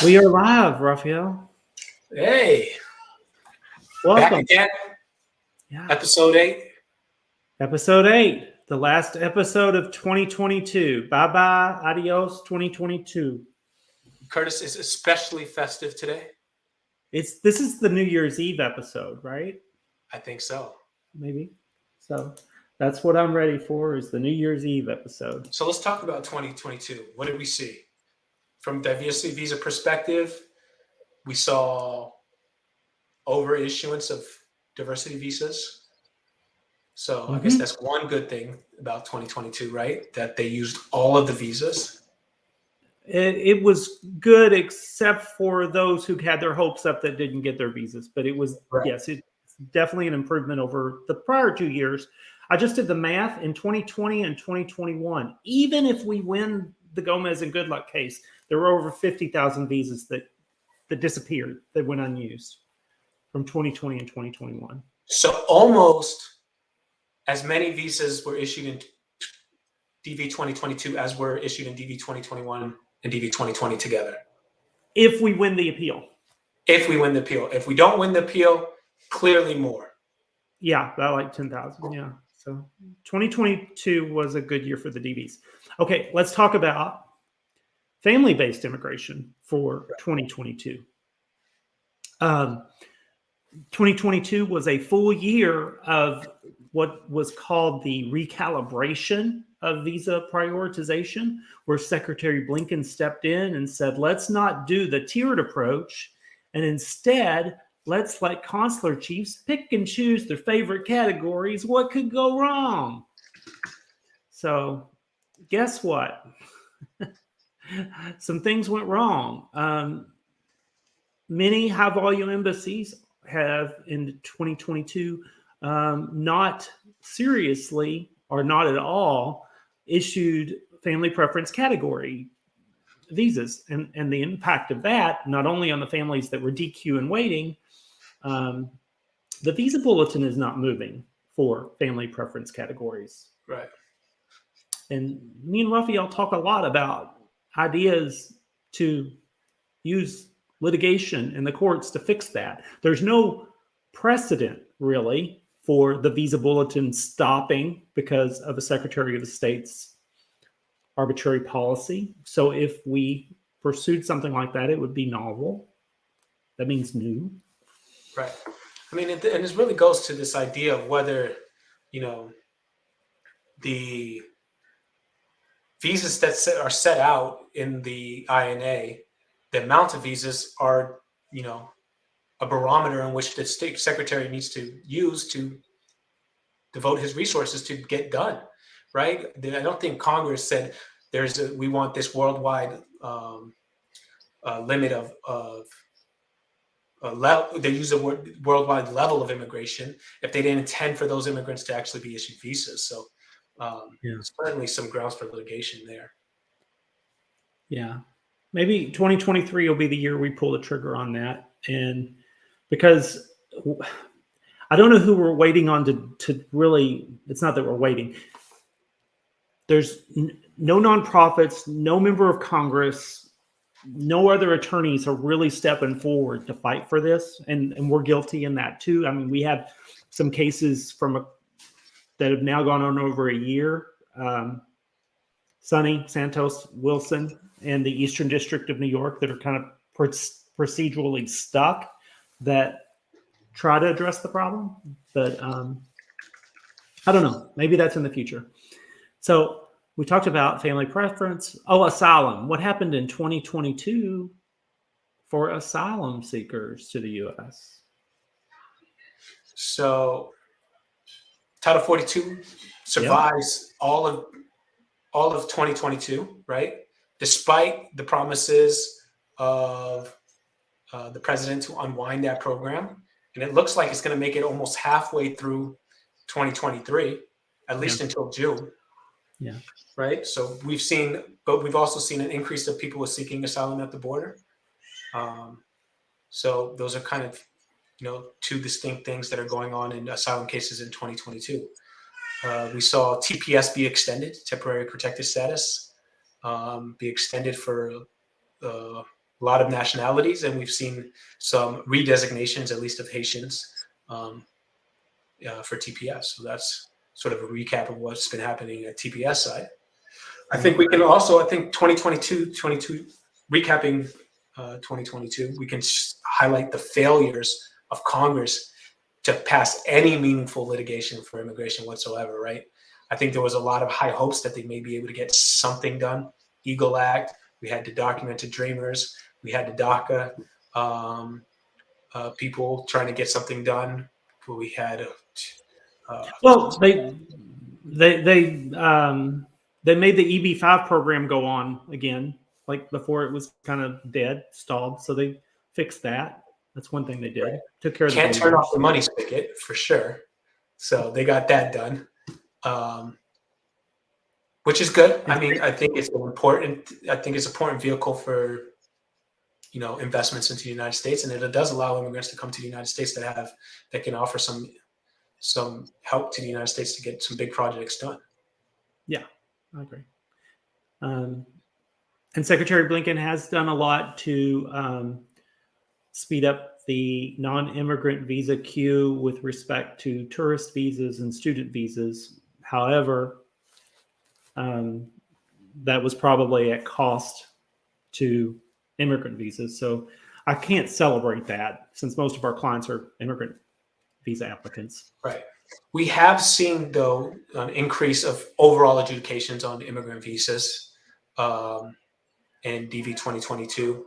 We are live, Rafael. Hey, Welcome. back again. Yeah. Episode 8. Episode 8, the last episode of 2022. Bye-bye, adios, 2022. Curtis is especially festive today. This is the New Year's Eve episode, right? I think so. Maybe. So that's what I'm ready for, is the New Year's Eve episode. So let's talk about 2022. What did we see? From diversity visa perspective, we saw overissuance of diversity visas. So I guess that's one good thing about 2022, right? That they used all of the visas. It was good, except for those who had their hopes up that didn't get their visas. But it was, Right. yes, it's definitely an improvement over the prior 2 years. I just did the math in 2020 and 2021. Even if we win the Gomez and Goodluck case, there were over 50,000 visas that disappeared, that went unused from 2020 and 2021. So almost as many visas were issued in DV 2022 as were issued in DV 2021 and DV 2020 together. If we win the appeal. If we win the appeal. If we don't win the appeal, clearly more. Yeah, about like 10,000. Yeah. So 2022 was a good year for the DVs. Okay, let's talk about family-based immigration for 2022. 2022 was a full year of what was called the recalibration of visa prioritization, where Secretary Blinken stepped in and said, let's not do the tiered approach, and instead, let's let consular chiefs pick and choose their favorite categories. What could go wrong? So guess what? Some things went wrong. Many high-volume embassies have, in 2022, not seriously or not at all issued family preference category visas. And the impact of that, not only on the families that were DQ and waiting, the visa bulletin is not moving for family preference categories. Right. And me and Rafael talk a lot about ideas to use litigation in the courts to fix that. There's no precedent, really, for the visa bulletin stopping because of a Secretary of State's arbitrary policy. So if we pursued something like that, it would be novel. That means new. Right. I mean, and this really goes to this idea of whether, the visas that are set out in the INA, the amount of visas are, a barometer in which the state secretary needs to use to devote his resources to get done, right? I don't think Congress said we want this worldwide limit of they use the word worldwide level of immigration if they didn't intend for those immigrants to actually be issued visas. So certainly some grounds for litigation there. Yeah. Maybe 2023 will be the year we pull the trigger on that. And because I don't know who we're waiting on to really, it's not that we're waiting. There's no nonprofits, no member of Congress, no other attorneys are really stepping forward to fight for this. And we're guilty in that too. I mean, we have some cases that have now gone on over a year. Sonny, Santos, Wilson, and the Eastern District of New York that are kind of procedurally stuck that try to address the problem. But I don't know. Maybe that's in the future. So we talked about family preference. Oh, asylum. What happened in 2022 for asylum seekers to the U.S.? So Title 42 survives all of 2022, right? Despite the promises of the president to unwind that program. And it looks like it's going to make it almost halfway through 2023, at least until June. Yeah. Right. So we've also seen an increase of people seeking asylum at the border. So those are kind of, two distinct things that are going on in asylum cases in 2022. We saw TPS be extended, temporary protected status, be extended for a lot of nationalities, and we've seen some redesignations, at least of Haitians, for TPS. So that's sort of a recap of what's been happening at TPS side. I think we can also, I think 2022, recapping 2022, we can highlight the failures of Congress to pass any meaningful litigation for immigration whatsoever, right? I think there was a lot of high hopes that they may be able to get something done. Eagle Act, we had the documented dreamers, we had the DACA people trying to get something done. We had well, they made the EB-5 program go on again, like before it was kind of dead, stalled. So they fixed that. That's one thing they did. Right. Took care of can't the turn waivers. off the money spigot for sure. So they got that done, which is good. I mean, I think it's an important vehicle for investments into the United States, and it does allow immigrants to come to the United States that can offer some help to the United States to get some big projects done. Yeah, I agree. And Secretary Blinken has done a lot to speed up the non-immigrant visa queue with respect to tourist visas and student visas. However, that was probably at cost to immigrant visas. So I can't celebrate that since most of our clients are immigrant visa applicants. Right. We have seen, though, an increase of overall adjudications on immigrant visas in DV 2022.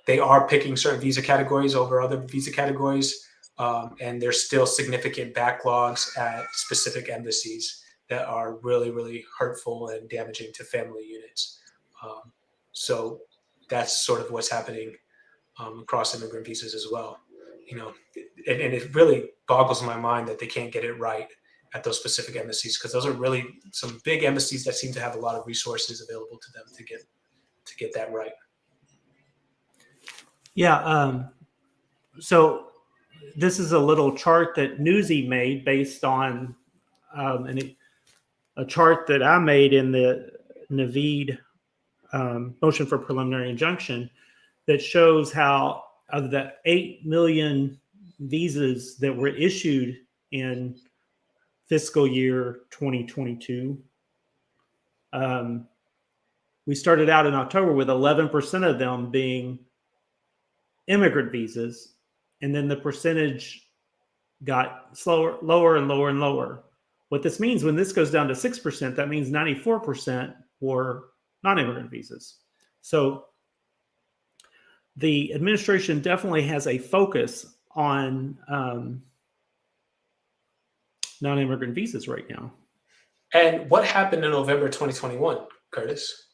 They are picking certain visa categories over other visa categories, and there's still significant backlogs at specific embassies that are really, really hurtful and damaging to family units. So that's sort of what's happening across immigrant visas as well. And it really boggles my mind that they can't get it right at those specific embassies, because those are really some big embassies that seem to have a lot of resources available to them to get that right. Yeah. So this is a little chart that Newsy made based on a chart that I made in the Naveed motion for preliminary injunction that shows how of the 8 million visas that were issued in fiscal year 2022, we started out in October with 11% of them being immigrant visas, and then the percentage got lower and lower and lower. What this means, when this goes down to 6%, that means 94% were non-immigrant visas. So the administration definitely has a focus on non-immigrant visas right now. And what happened in November 2021, Curtis?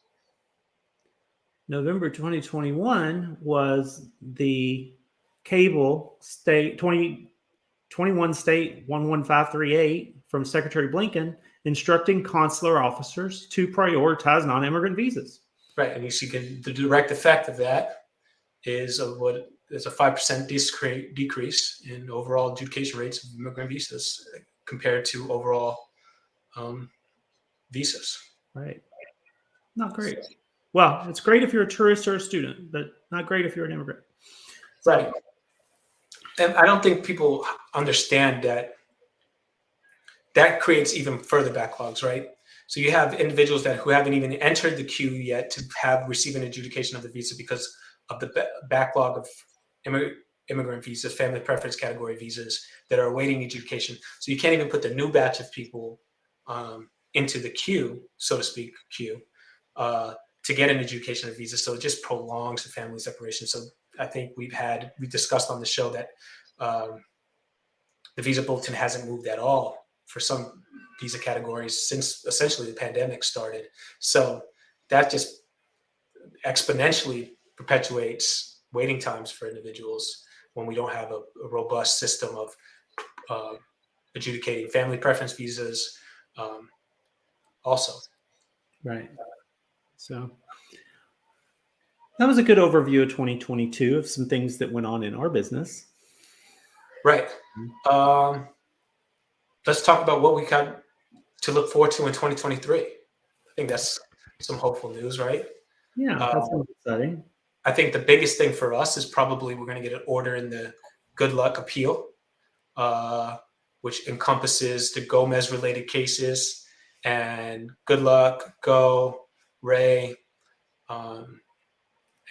November 2021 was the cable state 21 state 11538 from Secretary Blinken instructing consular officers to prioritize non-immigrant visas. Right, and you see the direct effect of that is a 5% decrease in overall adjudication rates of immigrant visas compared to overall visas. Right. Not great. Well, it's great if you're a tourist or a student, but not great if you're an immigrant. Right. And I don't think people understand that creates even further backlogs, right? So you have individuals who haven't even entered the queue yet to receive an adjudication of the visa because of the backlog of immigrant visas, family preference category visas that are awaiting adjudication. So you can't even put the new batch of people into the queue, so to speak, to get an adjudication of visa. So it just prolongs the family separation. So I think we discussed on the show that the visa bulletin hasn't moved at all for some visa categories since essentially the pandemic started. So that just exponentially perpetuates waiting times for individuals when we don't have a robust system of adjudicating family preference visas also. Right. So that was a good overview of 2022 of some things that went on in our business. Right. Let's talk about what we got to look forward to in 2023. I think that's some hopeful news, right? Yeah, that sounds exciting. I think the biggest thing for us is probably we're going to get an order in the good luck appeal, which encompasses the Gomez related cases and good luck, Go, Ray, and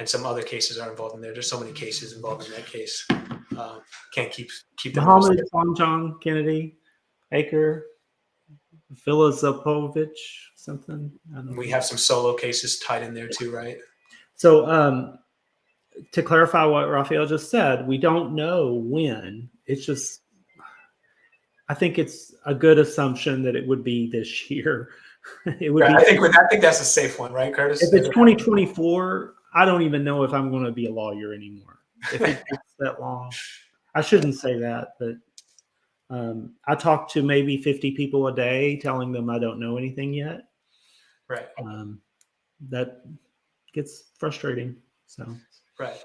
some other cases are involved in there. There's so many cases involved in that case. Can't keep them. Muhammad John Kennedy, Aker, Filipovich, something. I don't know. We have some solo cases tied in there too, right? So to clarify what Rafael just said, we don't know when. It's just, I think it's a good assumption that it would be this year. It would right. be. I think that's a safe one, right, Curtis? If it's 2024, I don't even know if I'm going to be a lawyer anymore. If it takes that long, I shouldn't say that, but I talk to maybe 50 people a day, telling them I don't know anything yet. Right. That gets frustrating. So. Right.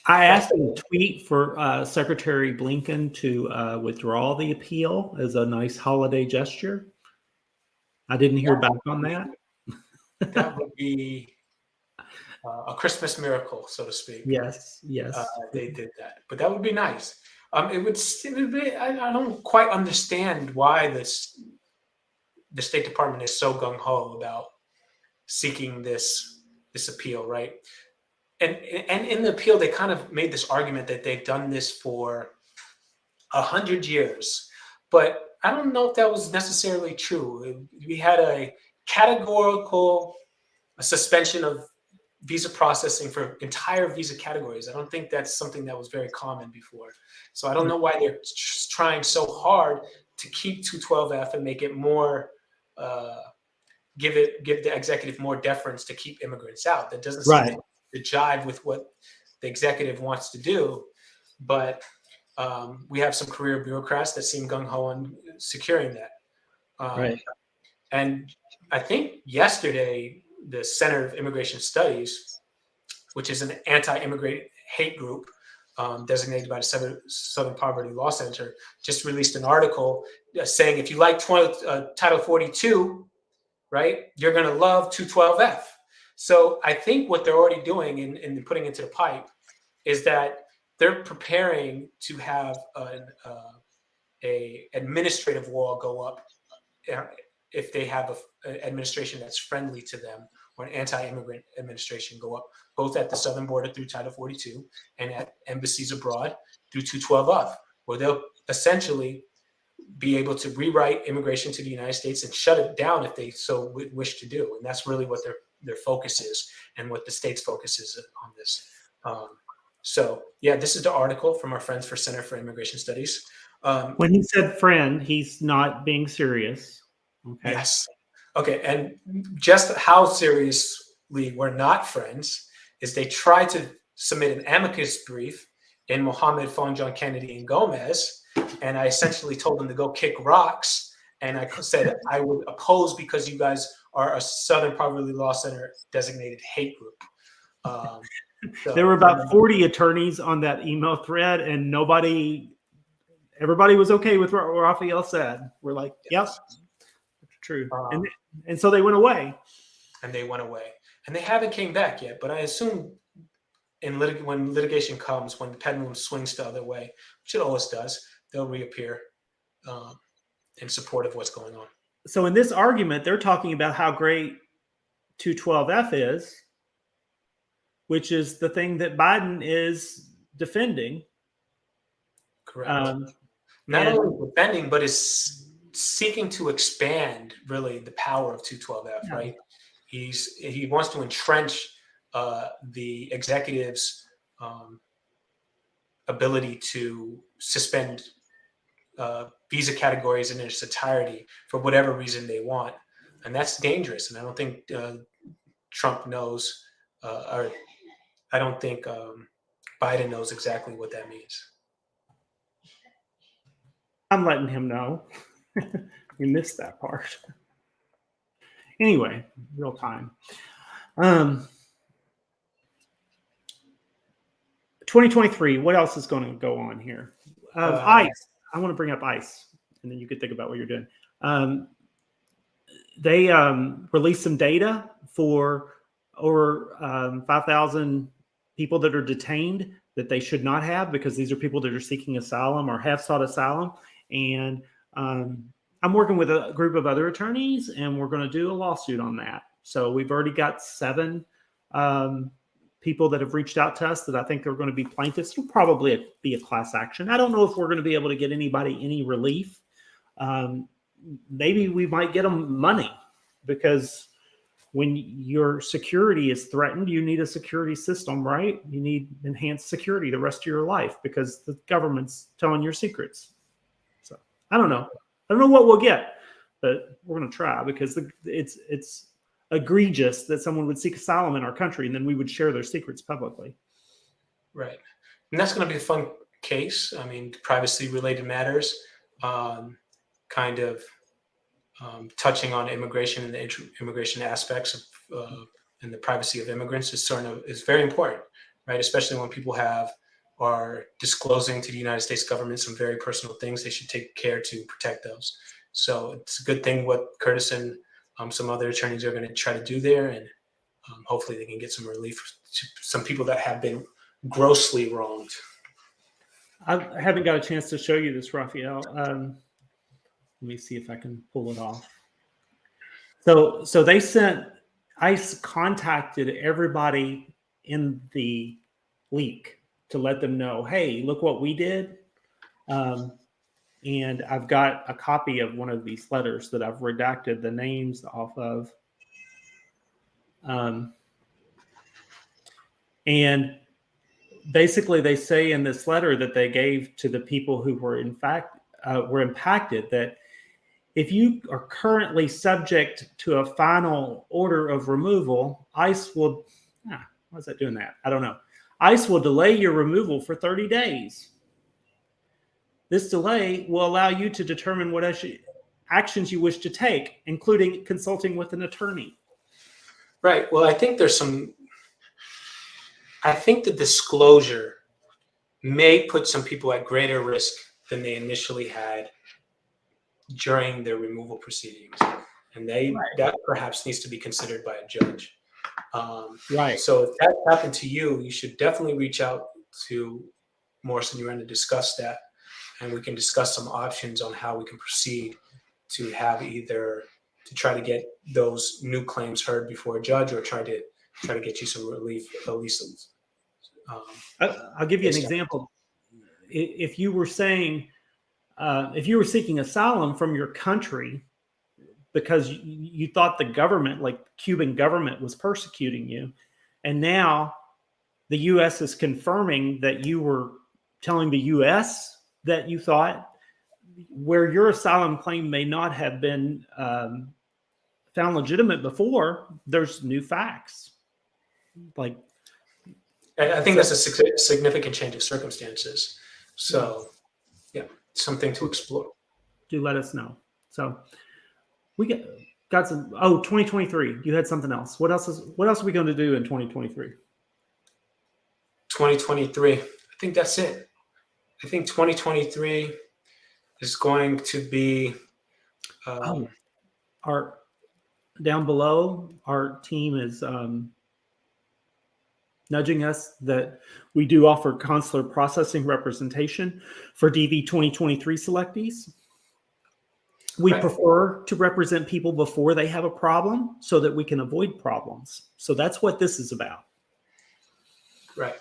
I asked in a tweet for Secretary Blinken to withdraw the appeal as a nice holiday gesture. I didn't hear back on that. That would be a Christmas miracle, so to speak. Yes. They did that, but that would be nice. It would be, I don't quite understand why the State Department is so gung ho about seeking this appeal, right? And in the appeal, they kind of made this argument that they've done this for 100 years, but I don't know if that was necessarily true. We had a categorical suspension of visa processing for entire visa categories. I don't think that's something that was very common before. So I don't know why they're trying so hard to keep 212F and make it more, give the executive more deference to keep immigrants out. That doesn't seem to jive with what the executive wants to do. But we have some career bureaucrats that seem gung-ho on securing that. Right. And I think yesterday, the Center of Immigration Studies, which is an anti-immigrant hate group designated by the Southern Poverty Law Center, just released an article saying if you like Title 42, right, you're going to love 212F. So I think what they're already doing in putting into the pipe is that they're preparing to have a administrative wall go up if they have an administration that's friendly to them, or an anti-immigrant administration go up, both at the southern border through Title 42 and at embassies abroad through 212F, where they'll essentially be able to rewrite immigration to the United States and shut it down if they so wish to do. And that's really what their focus is, and what the state's focus is on this. So yeah, this is the article from our friends for Center for Immigration Studies. When he said friend, he's not being serious. Okay. Yes. Okay. And just how seriously we're not friends is they tried to submit an amicus brief in Mohammed, John Kennedy, and Gomez. And I essentially told them to go kick rocks. And I said I would oppose because you guys are a Southern Poverty Law Center designated hate group. So, there were about 40 attorneys on that email thread, and everybody was okay with what Rafael said. We're like, yep, true. And so they went away. And they went away. And they haven't came back yet. But I assume when litigation comes, when the pendulum swings the other way, which it always does, they'll reappear in support of what's going on. So in this argument, they're talking about how great 212F is, which is the thing that Biden is defending. Correct. Not only defending, but is seeking to expand really the power of 212F, right? He wants to entrench the executive's ability to suspend visa categories in its entirety for whatever reason they want. And that's dangerous. And I don't think Trump knows, or I don't think Biden knows exactly what that means. I'm letting him know. We missed that part. Anyway, real time. 2023, what else is going to go on here? ICE. I want to bring up ICE, and then you could think about what you're doing. they released some data for over 5,000 people that are detained that they should not have, because these are people that are seeking asylum or have sought asylum. And I'm working with a group of other attorneys, and we're going to do a lawsuit on that. So we've already got 7 people that have reached out to us that I think are going to be plaintiffs. It'll probably be a class action. I don't know if we're going to be able to get anybody any relief. Maybe we might get them money, because when your security is threatened, you need a security system, right? You need enhanced security the rest of your life because the government's telling your secrets. So I don't know. I don't know what we'll get, but we're going to try, because it's egregious that someone would seek asylum in our country and then we would share their secrets publicly. Right. And that's going to be a fun case. I mean, privacy related matters, kind of touching on immigration and the immigration aspects of and the privacy of immigrants is very important, right? Especially when people are disclosing to the United States government some very personal things. They should take care to protect those. So it's a good thing what Curtis and some other attorneys are going to try to do there, and hopefully they can get some relief to some people that have been grossly wronged. I haven't got a chance to show you this, Rafael. Let me see if I can pull it off. So ICE contacted everybody in the leak to let them know, hey, look what we did. And I've got a copy of one of these letters that I've redacted the names off of. And basically they say in this letter that they gave to the people who were in fact were impacted, that if you are currently subject to a final order of removal, ICE will, why is that doing that? I don't know. ICE will delay your removal for 30 days. This delay will allow you to determine what actions you wish to take, including consulting with an attorney. Right. Well, I think the disclosure may put some people at greater risk than they initially had during their removal proceedings. And that perhaps needs to be considered by a judge. Right. So if that happened to you, you should definitely reach out to Morrison Urena to discuss that. And we can discuss some options on how we can proceed to have either to try to get those new claims heard before a judge, or try to get you some relief, at least. I'll give you an example. If you were saying, if you were seeking asylum from your country because you thought the government, like the Cuban government, was persecuting you, and now the U.S. is confirming that you were telling the U.S. that you thought, where your asylum claim may not have been found legitimate before, there's new facts. Like, I think that's a significant change of circumstances. So, yeah, something to explore. Do let us know. So we got some. Oh, 2023. You had something else. What else are we going to do in 2023? 2023. I think that's it. I think 2023 is going to be. Our down below, our team is nudging us that we do offer consular processing representation for DV 2023 selectees. We prefer to represent people before they have a problem so that we can avoid problems. So that's what this is about. Right.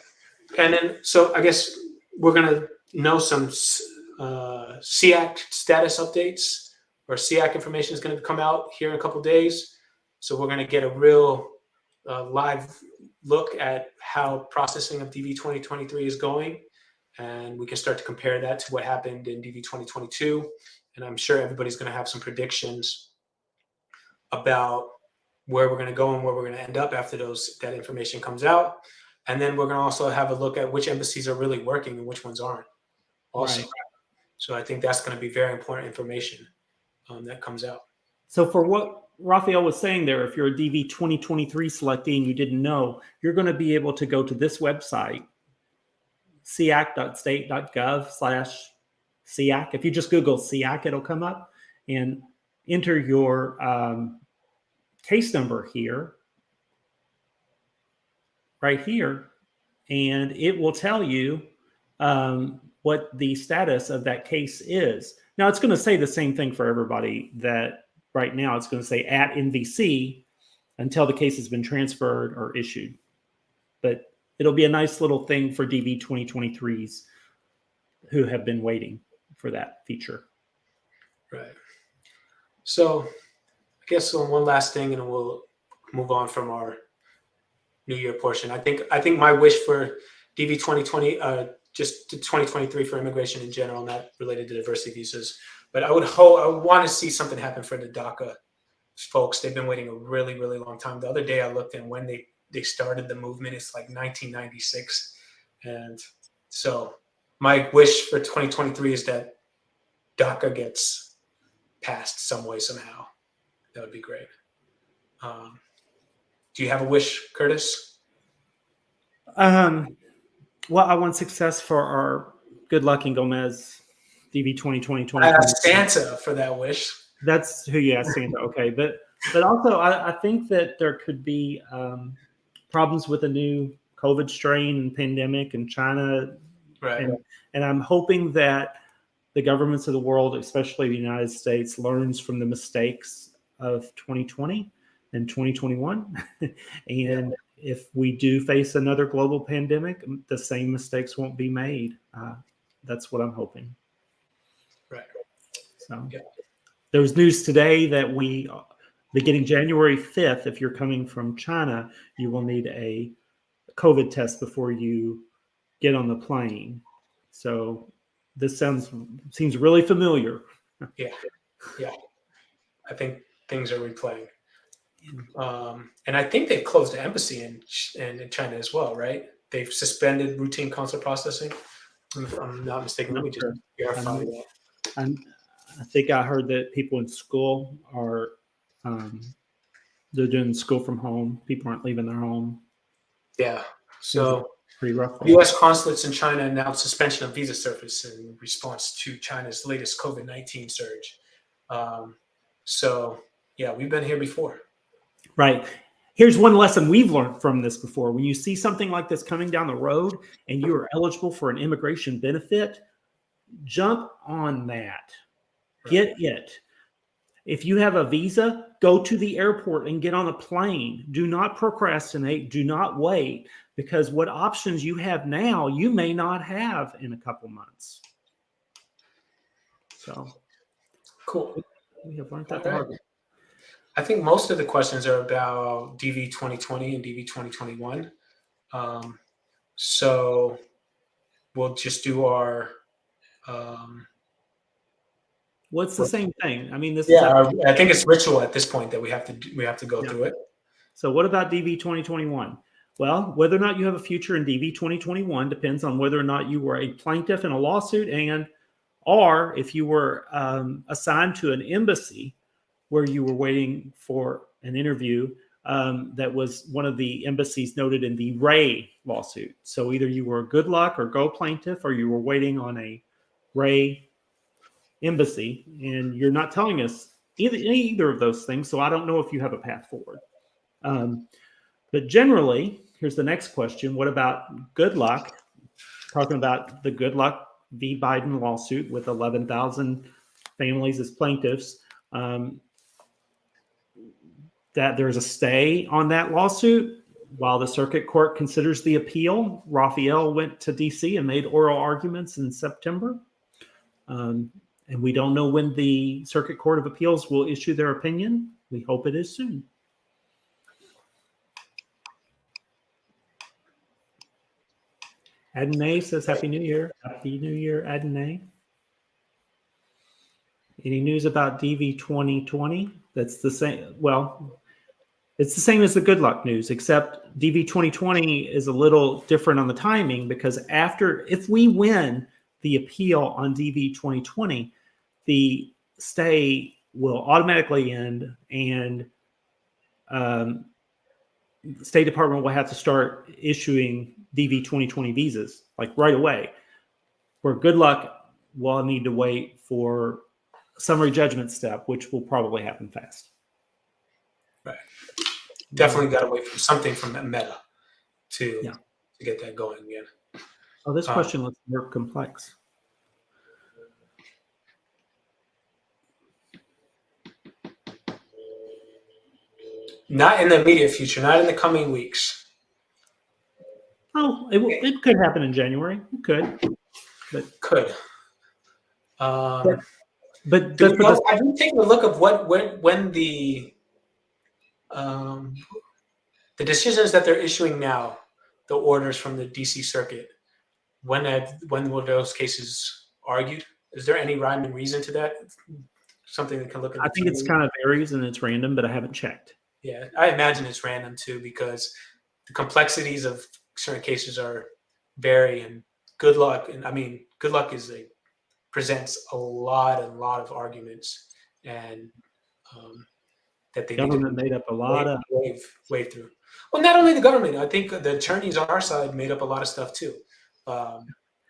And then, so I guess we're going to know some SEAC status updates, or SEAC information is going to come out here in a couple of days. So we're going to get a real live look at how processing of DV 2023 is going. And we can start to compare that to what happened in DV 2022. And I'm sure everybody's going to have some predictions about where we're going to go and where we're going to end up after that information comes out. And then we're going to also have a look at which embassies are really working and which ones aren't also. Right. So I think that's going to be very important information that comes out. So for what Rafael was saying there, if you're a DV 2023 selectee and you didn't know, you're going to be able to go to this website, seac.state.gov/SEAC. If you just Google SEAC, it'll come up. And enter your case number here, right here, and it will tell you what the status of that case is. Now, it's going to say the same thing for everybody, that right now it's going to say at NVC until the case has been transferred or issued. But it'll be a nice little thing for DV 2023s who have been waiting for that feature. Right. So I guess one last thing, and we'll move on from our New Year portion. I think my wish for DV 2020, just 2023 for immigration in general, not related to diversity visas, but I would want to see something happen for the DACA folks. They've been waiting a really, really long time. The other day I looked, and when they started the movement, it's like 1996. And so my wish for 2023 is that DACA gets passed some way, somehow. That would be great. Do you have a wish, Curtis? Well, I want success for our Good Luck in Gomez DV 2020. I asked Santa for that wish. That's who you asked, Santa. Okay, but also I think that there could be problems with a new COVID strain and pandemic in China, right? And I'm hoping that the governments of the world, especially the United States, learns from the mistakes of 2020 and 2021, and if we do face another global pandemic, the same mistakes won't be made. That's what I'm hoping. Right. So there was news today that beginning January 5th, if you're coming from China, you will need a COVID test before you get on the plane. So this seems really familiar. Yeah. I think things are replaying. And I think they've closed the embassy in China as well, right? They've suspended routine consular processing. If I'm not mistaken, let me just verify that. I think I heard that people in school are they're doing school from home. People aren't leaving their home. Yeah. So pretty rough. U.S. consulates in China announced suspension of visa service in response to China's latest COVID-19 surge. So yeah, we've been here before. Right. Here's one lesson we've learned from this before. When you see something like this coming down the road and you are eligible for an immigration benefit, jump on that. Get it. If you have a visa, go to the airport and get on a plane. Do not procrastinate. Do not wait, because what options you have now, you may not have in a couple months. So cool. We have learned that the hard way. I think most of the questions are about DV 2020 and DV 2021. So we'll just do our. What's the same thing? I mean, this. Yeah, I think it's ritual at this point that we have to go through it. So what about DV 2021? Well, whether or not you have a future in DV 2021 depends on whether or not you were a plaintiff in a lawsuit or if you were assigned to an embassy where you were waiting for an interview that was one of the embassies noted in the Ray lawsuit. So either you were a Good Luck or Go plaintiff, or you were waiting on a Ray embassy, and you're not telling us either of those things. So I don't know if you have a path forward. But generally, here's the next question. What about Good Luck? Talking about the Good Luck v. Biden lawsuit with 11,000 families as plaintiffs. That there's a stay on that lawsuit while the circuit court considers the appeal. Rafael went to D.C. and made oral arguments in September. And we don't know when the Circuit Court of Appeals will issue their opinion. We hope it is soon. Adonai says, Happy New Year. Happy New Year, Adonai. Any news about DV 2020? That's the same. Well, it's the same as the Good Luck news, except DV 2020 is a little different on the timing, because if we win the appeal on DV 2020, the stay will automatically end, and the State Department will have to start issuing DV 2020 visas like right away. Where Good Luck will need to wait for summary judgment step, which will probably happen fast. Right. Definitely got to wait for something from that Meta to get that going again. Oh, this question looks more complex. Not in the immediate future, not in the coming weeks. Oh, it could happen in January. It could. But could. But I've been taking a look of when the decisions that they're issuing now, the orders from the DC Circuit, when were those cases argued? Is there any rhyme and reason to that? Something that can look at. I think it's kind of varies and it's random, but I haven't checked. Yeah, I imagine it's random too because the complexities of certain cases are vary, and good luck. And I mean, good luck presents a lot of arguments, and that they government made up a lot of wave through. Well, not only the government, I think the attorneys on our side made up a lot of stuff too.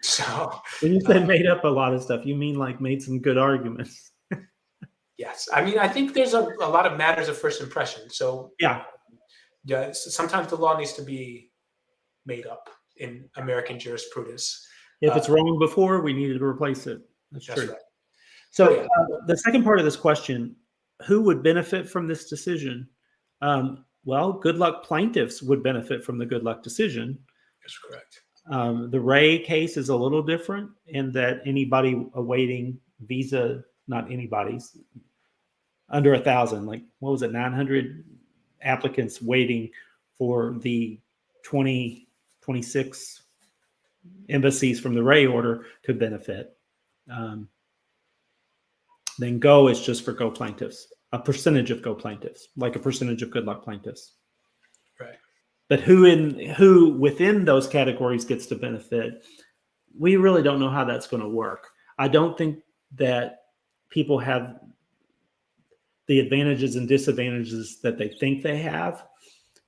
So when you say made up a lot of stuff, you mean like made some good arguments. Yes, I mean I think there's a lot of matters of first impression. So yeah, sometimes the law needs to be made up in American jurisprudence. If it's wrong before, we needed to replace it. That's true. Right. So the second part of this question, who would benefit from this decision? Well, good luck plaintiffs would benefit from the good luck decision. That's correct. The Ray case is a little different in that anybody awaiting visa, not anybody's, under 1,000, like what was it, 900 applicants waiting for the 26 embassies from the Ray order to benefit. Then Go is just for Go plaintiffs, a percentage of Go plaintiffs, like a percentage of good luck plaintiffs. Right. But who within those categories gets to benefit, we really don't know how that's going to work. I don't think that people have the advantages and disadvantages that they think they have,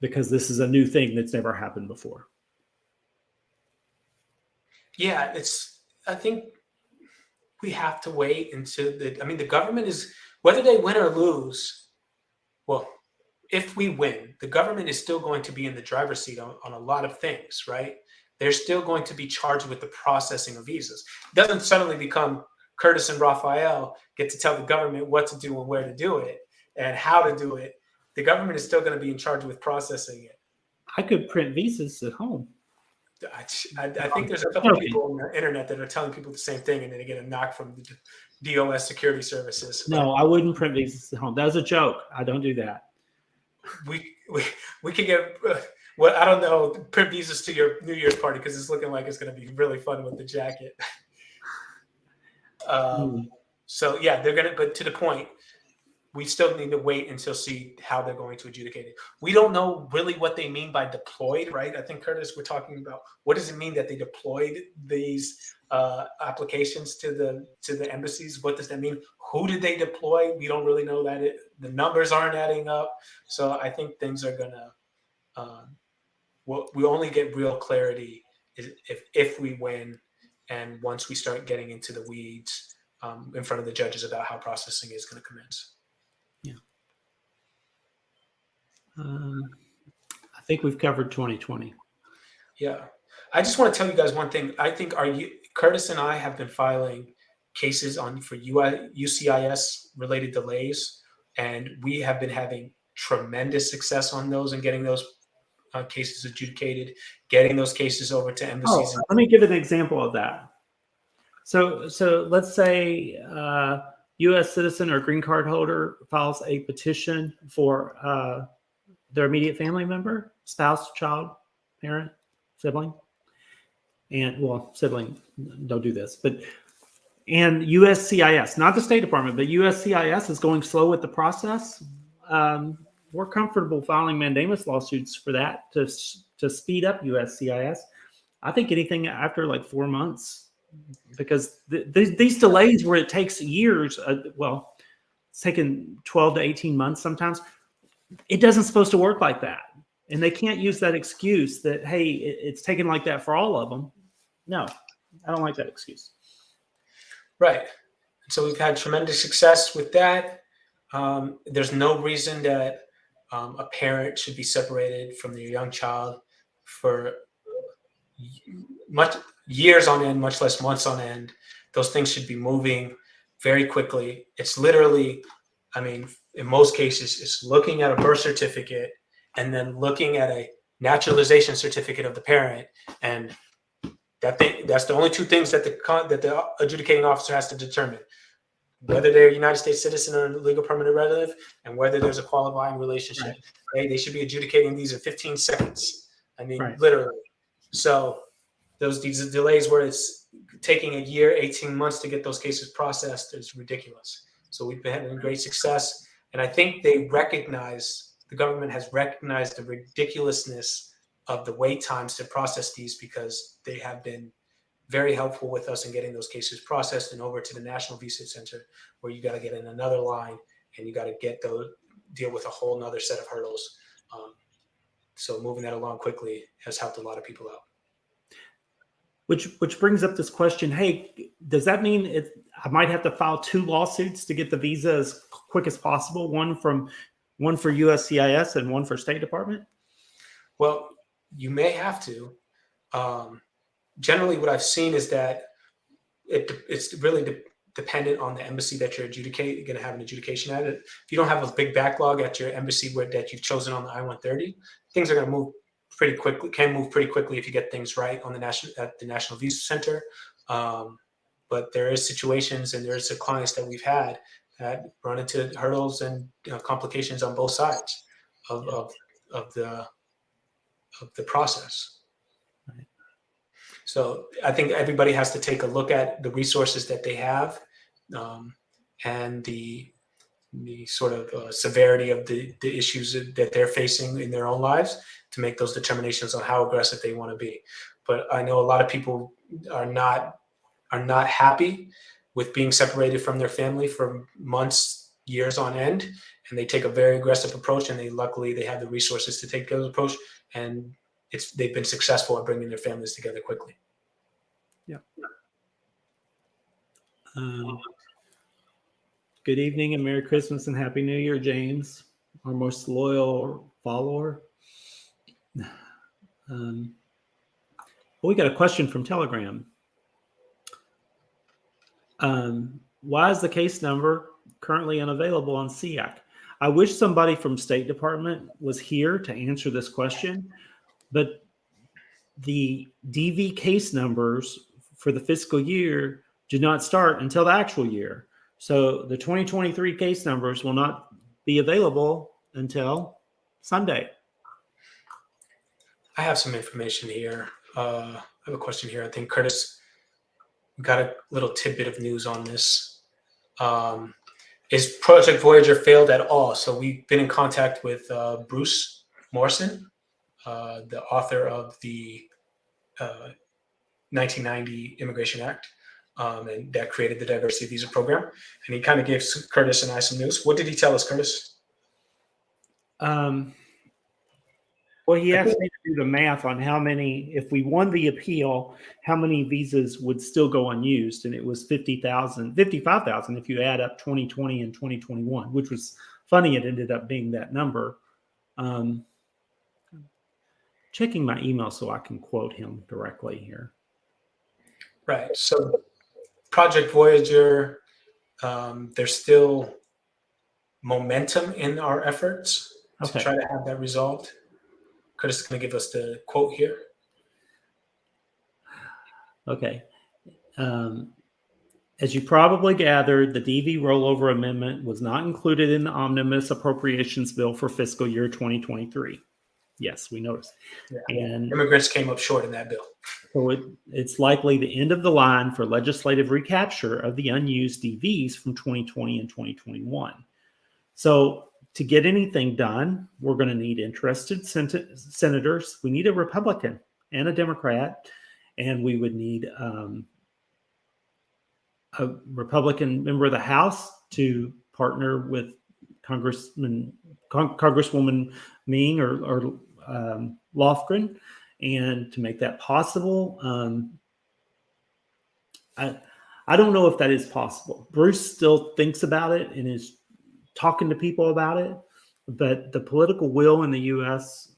because this is a new thing that's never happened before. Yeah, I think we have to wait until the government is, whether they win or lose, well, if we win, the government is still going to be in the driver's seat on a lot of things, right? They're still going to be charged with the processing of visas. It doesn't suddenly become Curtis and Rafael get to tell the government what to do and where to do it and how to do it. The government is still going to be in charge with processing it. I could print visas at home. I think there's a couple of people on the internet that are telling people the same thing, and then they get a knock from the DOS security services. No, I wouldn't print visas at home. That was a joke. I don't do that. We could get I don't know, print visas to your New Year's party because it's looking like it's going to be really fun with the jacket. So yeah, they're gonna. But to the point, we still need to wait until see how they're going to adjudicate it. We don't know really what they mean by deployed, right? I think, Curtis, we're talking about what does it mean that they deployed these applications to the embassies? What does that mean? Who did they deploy? We don't really know that. The numbers aren't adding up. So I think things are gonna. We only get real clarity if we win, and once we start getting into the weeds in front of the judges about how processing is going to commence. Yeah. I think we've covered 2020. Yeah. I just want to tell you guys one thing. I think Curtis and I have been filing cases for UCIS related delays, and we have been having tremendous success on those and getting those cases adjudicated, getting those cases over to embassies. Let me give an example of that. So let's say U.S. citizen or green card holder files a petition for their immediate family member, spouse, child, parent, sibling, sibling, don't do this, and USCIS, not the State Department, but USCIS is going slow with the process. We're comfortable filing mandamus lawsuits for that to speed up USCIS. I think anything after like 4 months, because these delays where it takes years, it's taken 12 to 18 months sometimes. It doesn't supposed to work like that. And they can't use that excuse that, hey, it's taken like that for all of them. No, I don't like that excuse. Right. So we've had tremendous success with that. There's no reason that a parent should be separated from their young child for much years on end, much less months on end. Those things should be moving very quickly. It's literally, I mean, in most cases, it's looking at a birth certificate and then looking at a naturalization certificate of the parent, and that's the only two things that the adjudicating officer has to determine: whether they're a United States citizen or a legal permanent relative, and whether there's a qualifying relationship. Right? They should be adjudicating these in 15 seconds. I mean, literally. So these delays where it's taking a year, 18 months to get those cases processed is ridiculous. So we've been having great success. And I think the government has recognized the ridiculousness of the wait times to process these, because they have been very helpful with us in getting those cases processed and over to the National Visa Center, where you got to get in another line and you got to deal with a whole nother set of hurdles. So moving that along quickly has helped a lot of people out. Which brings up this question: hey, does that mean I might have to file 2 lawsuits to get the visa as quick as possible? One for USCIS and one for State Department? Well, you may have to. Generally, what I've seen is that it's really dependent on the embassy that you're going to have an adjudication at. If you don't have a big backlog at your embassy that you've chosen on the I-130, things are going to move pretty quickly. Can move pretty quickly if you get things right on at the National Visa Center. But there is situations, and there's clients that we've had that run into hurdles and complications on both sides of the process. Right. So I think everybody has to take a look at the resources that they have, and the sort of severity of the issues that they're facing in their own lives to make those determinations on how aggressive they want to be. But I know a lot of people are not happy with being separated from their family for months, years on end, and they take a very aggressive approach, and luckily they have the resources to take those approach, and they've been successful at bringing their families together quickly. Yeah. Good evening and Merry Christmas and Happy New Year, James, our most loyal follower. We got a question from Telegram. Why is the case number currently unavailable on SEAC? I wish somebody from State Department was here to answer this question, but the DV case numbers for the fiscal year do not start until the actual year. So the 2023 case numbers will not be available until Sunday. I have some information here. I have a question here. I think Curtis got a little tidbit of news on this. Is Project Voyager failed at all? So we've been in contact with Bruce Morrison, the author of the 1990 Immigration Act, and that created the Diversity Visa Program. And he kind of gave Curtis and I some news. What did he tell us, Curtis? Well, he asked me to do the math on how many, if we won the appeal, how many visas would still go unused. And it was 55,000 if you add up 2020 and 2021, which was funny. It ended up being that number. Checking my email so I can quote him directly here. Right. So Project Voyager, there's still momentum in our efforts to try to have that resolved. Curtis is going to give us the quote here. Okay. As you probably gathered, the DV rollover amendment was not included in the omnibus appropriations bill for fiscal year 2023. Yes, we noticed. Yeah. And immigrants came up short in that bill. So it's likely the end of the line for legislative recapture of the unused DVs from 2020 and 2021. So to get anything done, we're going to need interested senators. We need a Republican and a Democrat, and we would need a Republican member of the House to partner with Congresswoman Ming or Lofgren, and to make that possible. I I don't know if that is possible. Bruce still thinks about it and is talking to people about it, but the political will in the U.S.,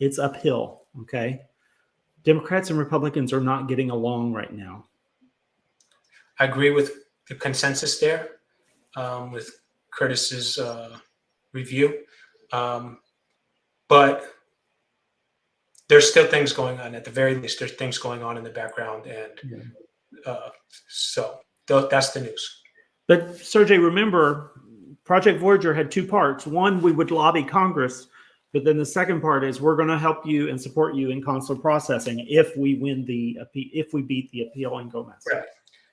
it's uphill. Okay, Democrats and Republicans are not getting along right now. I agree with the consensus there, with Curtis's review, but there's still things going on. At the very least, there's things going on in the background, and so that's the news. But Sergey, remember, Project Voyager had two parts. One, we would lobby Congress, but then the second part is we're going to help you and support you in consular processing if we win if we beat the appeal in Gomez. Right.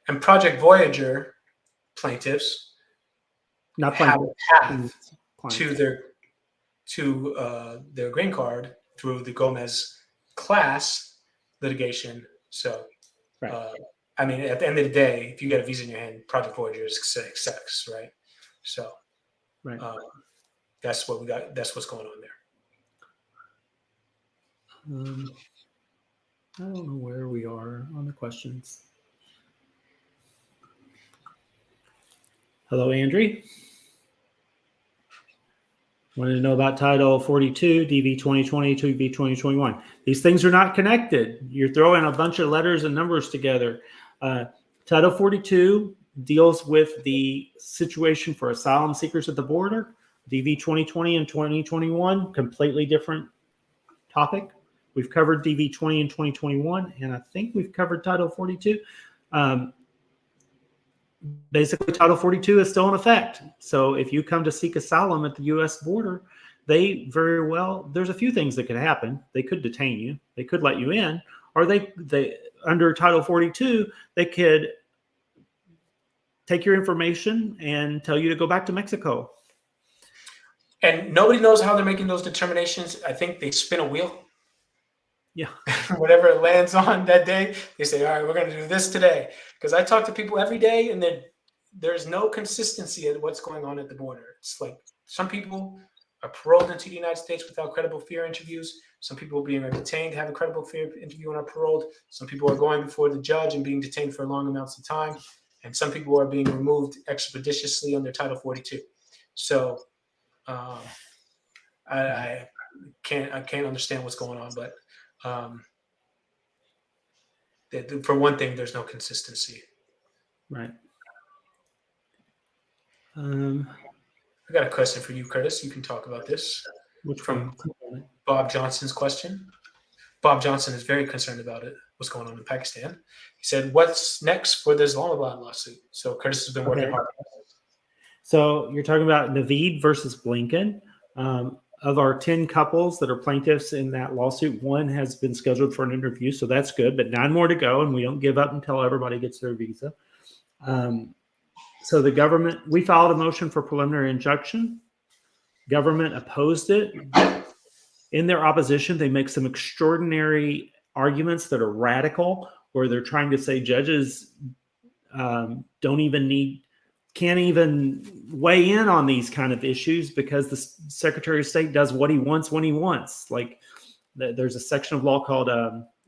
And Project Voyager plaintiffs Not have a plaintiffs. path to their green card through the Gomez class litigation. So, Right. I mean, at the end of the day, if you get a visa in your hand, Project Voyager is success, right? So, right. That's what we got. That's what's going on there. I don't know where we are on the questions. Hello, Andrew. Wanted to know about Title 42, DV 2020, DV 2021. These things are not connected. You're throwing a bunch of letters and numbers together. Title 42 deals with the situation for asylum seekers at the border. DV 2020 and 2021, completely different topic. We've covered DV 20 and 2021, and I think we've covered Title 42. Basically, Title 42 is still in effect. So if you come to seek asylum at the U.S. border, there's a few things that could happen. They could detain you. They could let you in. Or they under Title 42, they could take your information and tell you to go back to Mexico. And nobody knows how they're making those determinations. I think they spin a wheel. Yeah. Whatever it lands on that day, they say, all right, we're going to do this today. Because I talk to people every day, and then there's no consistency at what's going on at the border. It's like some people are paroled into the United States without credible fear interviews. Some people are being detained to have a credible fear interview and are paroled. Some people are going before the judge and being detained for long amounts of time. And some people are being removed expeditiously under Title 42. So I can't understand what's going on, but for one thing, there's no consistency. Right. I got a question for you, Curtis. You can talk about this. Which from one? Bob Johnson's question. Bob Johnson is very concerned about it, what's going on in Pakistan. He said, what's next for the Islamabad lawsuit? So Curtis has been working hard. So you're talking about Naveed versus Blinken. Of our 10 couples that are plaintiffs in that lawsuit, one has been scheduled for an interview, so that's good, but 9 more to go, and we don't give up until everybody gets their visa. So the government, we filed a motion for preliminary injunction. Government opposed it. In their opposition, they make some extraordinary arguments that are radical, where they're trying to say judges can't even weigh in on these kind of issues because the Secretary of State does what he wants when he wants. Like there's a section of law called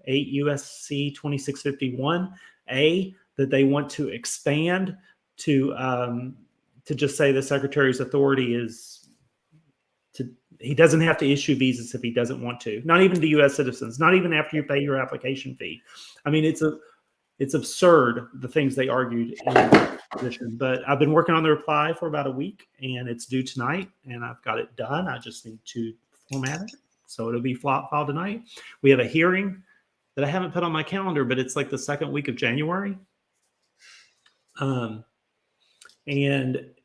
8 U.S.C. 2651A that they want to expand to just say the Secretary's authority is he doesn't have to issue visas if he doesn't want to. Not even to U.S. citizens. Not even after you pay your application fee. I mean, it's absurd the things they argued in the position. But I've been working on the reply for about a week, and it's due tonight, and I've got it done. I just need to format it, so it'll be filed tonight. We have a hearing that I haven't put on my calendar, but it's like the second week of January. And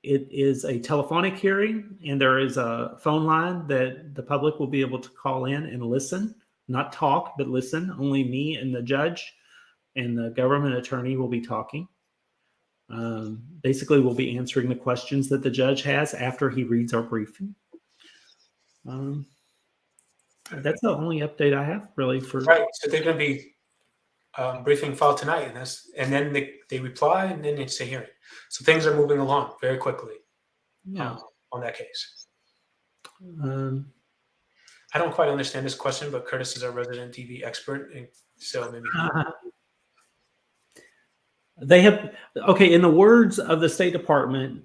it is a telephonic hearing, and there is a phone line that the public will be able to call in and listen, not talk, but listen. Only me and the judge and the government attorney will be talking. Basically, we'll be answering the questions that the judge has after he reads our briefing. That's the only update I have, really. Right, so they're going to be briefing filed tonight, and then they reply, and then it's a hearing. So things are moving along very quickly on that case. I don't quite understand this question, but Curtis is our resident DV expert, and so maybe. They have, okay, in the words of the State Department,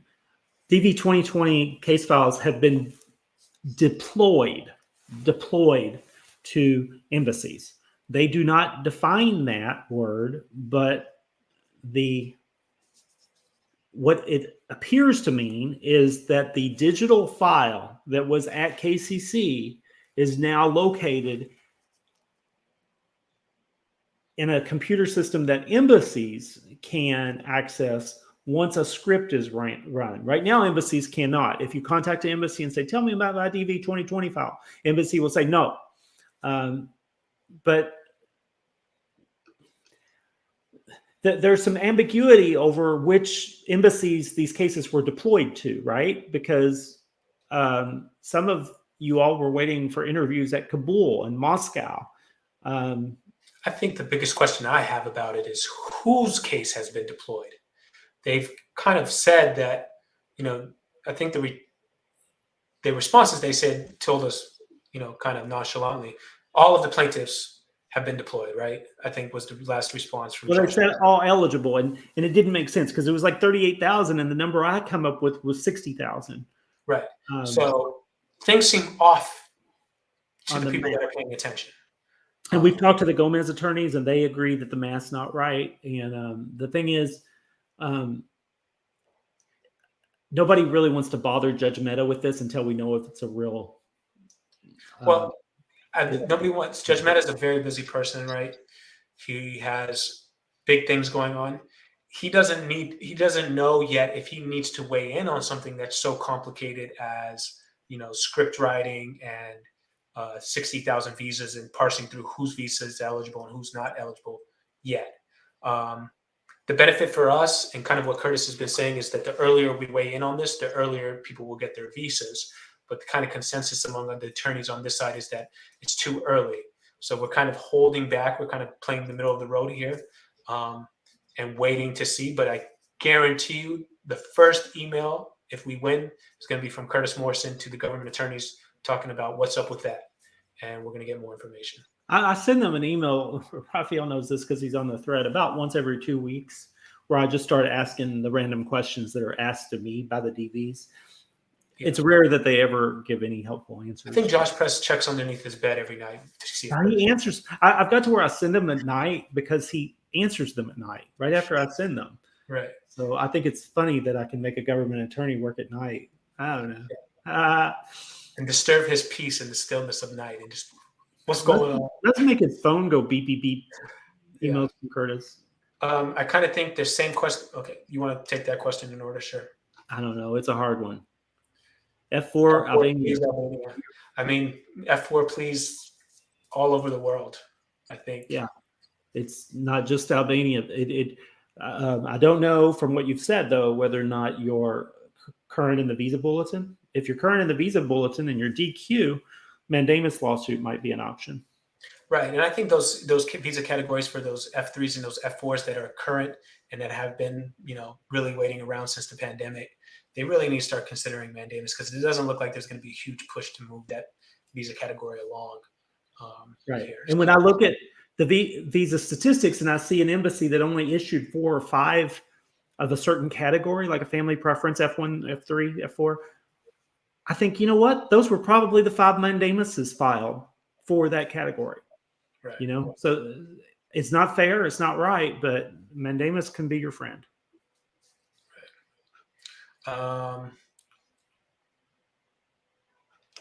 DV 2020 case files have been deployed to embassies. They do not define that word, but what it appears to mean is that the digital file that was at KCC is now located in a computer system that embassies can access once a script is run. Right now, embassies cannot. If you contact an embassy and say, tell me about my DV 2020 file, embassy will say no. But there's some ambiguity over which embassies these cases were deployed to, right? Because some of you all were waiting for interviews at Kabul and Moscow. I think the biggest question I have about it is whose case has been deployed. They've kind of said that, I think the responses they said told us, kind of nonchalantly, all of the plaintiffs have been deployed, right? I think was the last response from. Well, they said all eligible, and it didn't make sense because it was like 38,000, and the number I come up with was 60,000. Right. So things seem off to the people that are paying attention. And we've talked to the Gomez attorneys, and they agree that the math's not right. And the thing is, nobody really wants to bother Judge Mehta with this until we know if it's a real. Nobody wants. Judge Mehta is a very busy person, right? He has big things going on. He doesn't know yet if he needs to weigh in on something that's so complicated as, script writing and 60,000 visas and parsing through whose visa is eligible and who's not eligible yet. The benefit for us, and kind of what Curtis has been saying, is that the earlier we weigh in on this, the earlier people will get their visas. But the kind of consensus among the attorneys on this side is that it's too early. So we're kind of holding back. We're kind of playing the middle of the road here and waiting to see. But I guarantee you the first email, if we win, is going to be from Curtis Morrison to the government attorneys talking about what's up with that. And we're going to get more information. I send them an email. Rafael knows this because he's on the thread about once every 2 weeks, where I just start asking the random questions that are asked of me by the DVs. Yeah. It's rare that they ever give any helpful answers. I think Josh Press checks underneath his bed every night to see. He answers. I've got to where I send them at night because he answers them at night, right after I send them. Right. So I think it's funny that I can make a government attorney work at night. I don't know. Yeah. And disturb his peace in the stillness of night and just what's going on. Let's make his phone go beep, beep, beep. Emails from Curtis. I kind of think the same question. Okay. You want to take that question in order? Sure. I don't know. It's a hard one. F4, Albania. I mean, F4, please, all over the world, I think. Yeah. It's not just Albania. I don't know from what you've said, though, whether or not you're current in the visa bulletin. If you're current in the visa bulletin and you're DQ, mandamus lawsuit might be an option. Right. And I think those visa categories for those F3s and those F4s that are current and that have been, really waiting around since the pandemic, they really need to start considering mandamus because it doesn't look like there's going to be a huge push to move that visa category along. Right. Here. And when I look at the visa statistics and I see an embassy that only issued 4 or 5 of a certain category, like a family preference, F1, F3, F4, I think, you know what? Those were probably the 5 mandamuses filed for that category. Right. So it's not fair. It's not right, but mandamus can be your friend.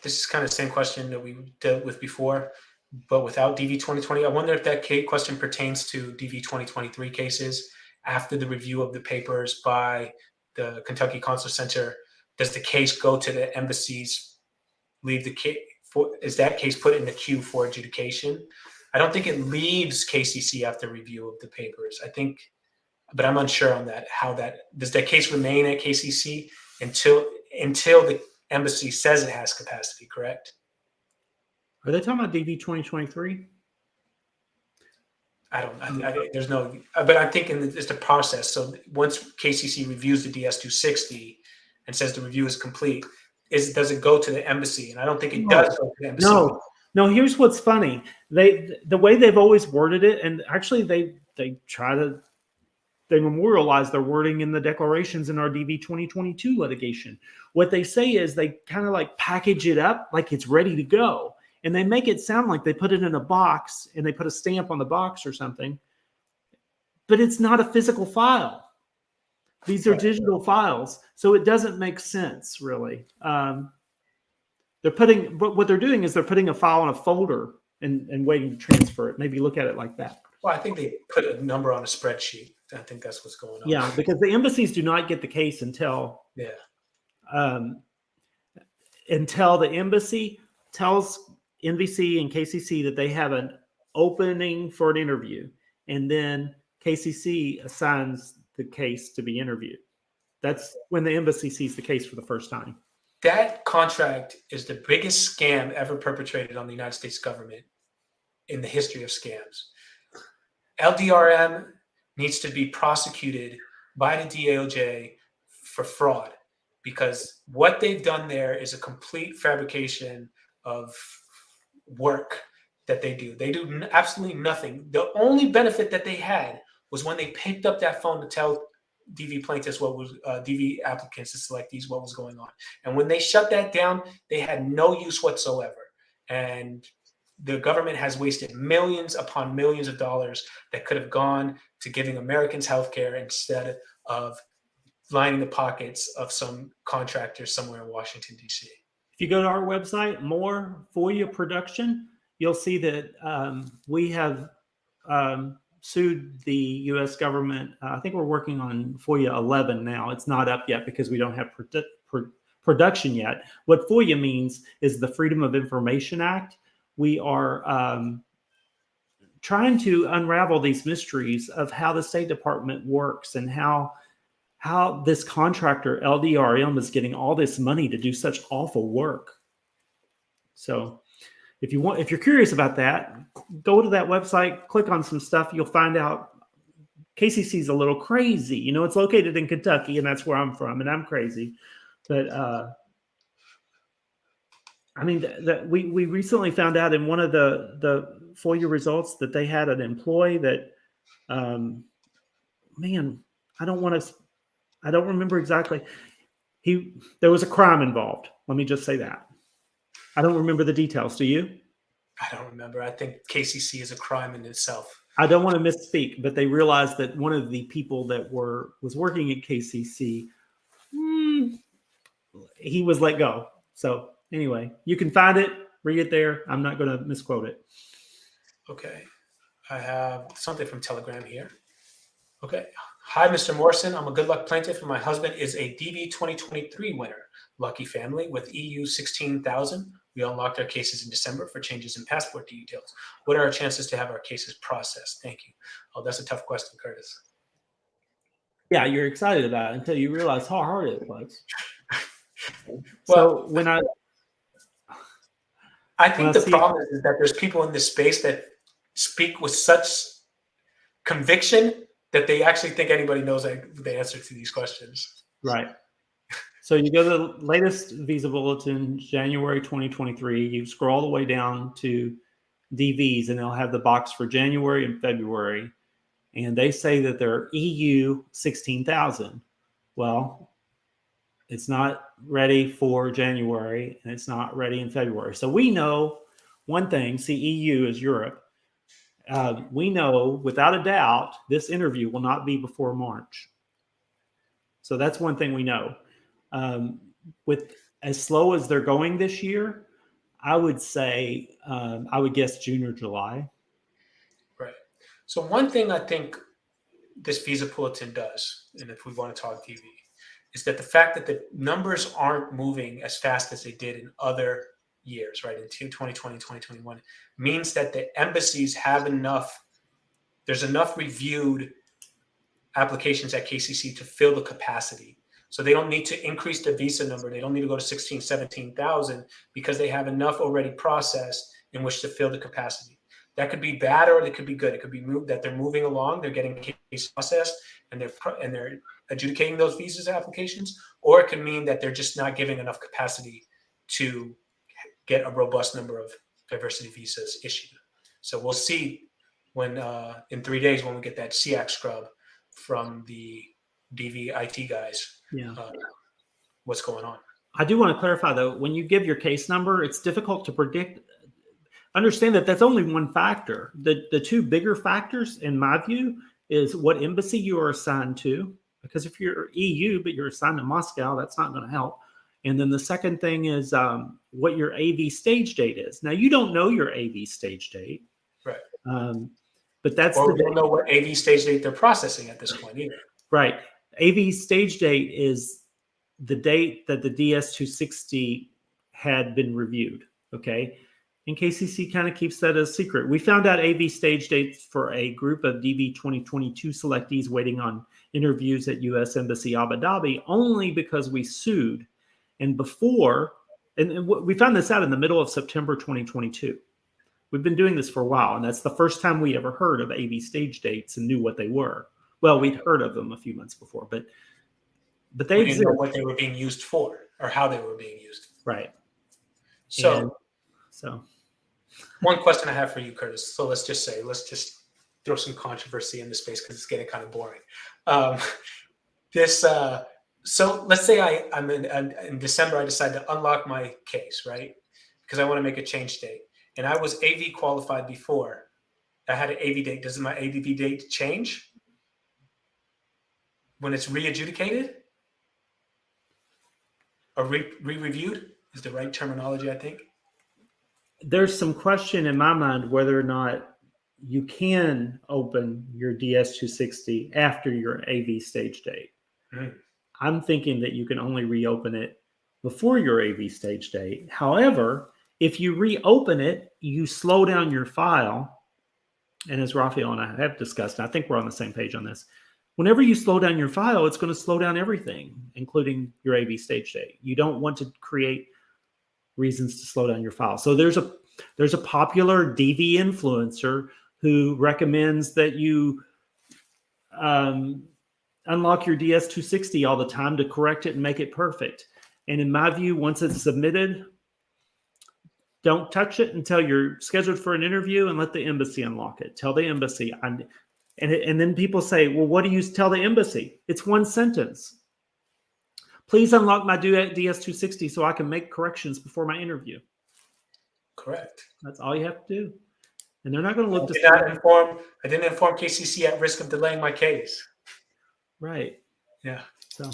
This is kind of the same question that we dealt with before, but without DV 2020. I wonder if that question pertains to DV 2023 cases after the review of the papers by the Kentucky Consular Center. Does the case go to the embassies? Leave the case is that case put in the queue for adjudication? I don't think it leaves KCC after review of the papers. I think, but I'm unsure on that. How that does that case remain at KCC until the embassy says it has capacity? Correct. Are they talking about DV 2023? I don't. There's no. But I'm thinking it's the process. So once KCC reviews the DS-260 and says the review is complete, does it go to the embassy? And I don't think it does go to the embassy. No. Here's what's funny. The way they've always worded it, and actually they try to They memorialize their wording in the declarations in our DV 2022 litigation. What they say is they kind of like package it up like it's ready to go. And they make it sound like they put it in a box and they put a stamp on the box or something. But it's not a physical file. These are digital files. So it doesn't make sense, really. What they're doing is they're putting a file in a folder and waiting to transfer it. Maybe look at it like that. Well, I think they put a number on a spreadsheet. I think that's what's going on. Yeah, because the embassies do not get the case until the embassy tells NVC and KCC that they have an opening for an interview, and then KCC assigns the case to be interviewed. That's when the embassy sees the case for the first time. That contract is the biggest scam ever perpetrated on the United States government in the history of scams. LDRM needs to be prosecuted by the DOJ for fraud, because what they've done there is a complete fabrication of work that they do. They do absolutely nothing. The only benefit that they had was when they picked up that phone to tell DV plaintiffs DV applicants to selectees what was going on. And when they shut that down, they had no use whatsoever. And the government has wasted millions upon millions of dollars that could have gone to giving Americans health care instead of lining the pockets of some contractor somewhere in Washington, D.C. If you go to our website, more FOIA production, you'll see that we have sued the U.S. government. I think we're working on FOIA 11 now. It's not up yet because we don't have production yet. What FOIA means is the Freedom of Information Act. We are trying to unravel these mysteries of how the State Department works and how this contractor LDRM is getting all this money to do such awful work. So if you're curious about that, go to that website, click on some stuff. You'll find out KCC is a little crazy. You know, it's located in Kentucky, and that's where I'm from, and I'm crazy. But I mean, we recently found out in one of the FOIA results that they had an employee that, man, I don't remember exactly. There was a crime involved. Let me just say that. I don't remember the details. Do you? I don't remember. I think KCC is a crime in itself. I don't want to misspeak, but they realized that one of the people that was working at KCC, he was let go. So anyway, you can find it, read it there. I'm not going to misquote it. Okay. I have something from Telegram here. Okay. Hi, Mr. Morrison. I'm a good luck plaintiff, and my husband is a DV 2023 winner. Lucky family with EU 16,000. We unlocked our cases in December for changes in passport details. What are our chances to have our cases processed? Thank you. Oh, that's a tough question, Curtis. Yeah, you're excited about it until you realize how hard it was. So I think the problem is that there's people in this space that speak with such conviction that they actually think anybody knows the answer to these questions. Right. So you go to the latest visa bulletin, January 2023. You scroll all the way down to DVs, and they'll have the box for January and February. And they say that they're EU 16,000. Well, it's not ready for January, and it's not ready in February. So we know one thing. See, EU is Europe. We know without a doubt this interview will not be before March. So that's one thing we know. With as slow as they're going this year, I would say I would guess June or July. Right. So one thing I think this visa bulletin does, and if we want to talk DV, is that the fact that the numbers aren't moving as fast as they did in other years, right, in 2020, 2021, means that the embassies have there's enough reviewed applications at KCC to fill the capacity. So they don't need to increase the visa number. They don't need to go to 16, 17,000 because they have enough already processed in which to fill the capacity. That could be bad or it could be good. It could be that they're moving along, they're getting case processed, and they're adjudicating those visas applications, or it could mean that they're just not giving enough capacity to get a robust number of diversity visas issued. So we'll see when in 3 days when we get that SEAC scrub from the DV IT guys Yeah. what's going on. I do want to clarify though, when you give your case number, it's difficult to predict. Understand that that's only one factor. The two bigger factors, in my view, is what embassy you are assigned to. Because if you're EU but you're assigned to Moscow, that's not going to help. And then the second thing is what your AV stage date is. Now you don't know your AV stage date, right? But that's we don't know what AV stage date they're processing at this point either. Right. AV stage date is the date that the DS-260 had been reviewed. Okay. And KCC kind of keeps that a secret. We found out AV stage dates for a group of DV 2022 selectees waiting on interviews at U.S. Embassy Abu Dhabi only because we sued. And before, and we found this out in the middle of September 2022. We've been doing this for a while, and that's the first time we ever heard of AV stage dates and knew what they were. Well, we'd heard of them a few months before, but they didn't know what they were being used for or how they were being used. Right. So one question I have for you, Curtis. So let's just throw some controversy in the space because it's getting kind of boring. So let's say I'm in December, I decide to unlock my case, right? Because I want to make a change date. And I was AV qualified before. I had an AV date. Does my AV date change when it's re-adjudicated? Or re-reviewed is the right terminology, I think. There's some question in my mind whether or not you can open your DS-260 after your AV stage date. I'm thinking that you can only reopen it before your AV stage date. However, if you reopen it, you slow down your file. And as Rafael and I have discussed, and I think we're on the same page on this, whenever you slow down your file, it's going to slow down everything, including your AV stage date. You don't want to create reasons to slow down your file. So there's a popular DV influencer who recommends that you unlock your DS-260 all the time to correct it and make it perfect. And in my view, once it's submitted, don't touch it until you're scheduled for an interview and let the embassy unlock it. Tell the embassy. And then people say, well, what do you tell the embassy? It's one sentence. Please unlock my DS-260 so I can make corrections before my interview. Correct. That's all you have to do. And they're not going to look I didn't inform KCC at risk of delaying my case. Right. Yeah. So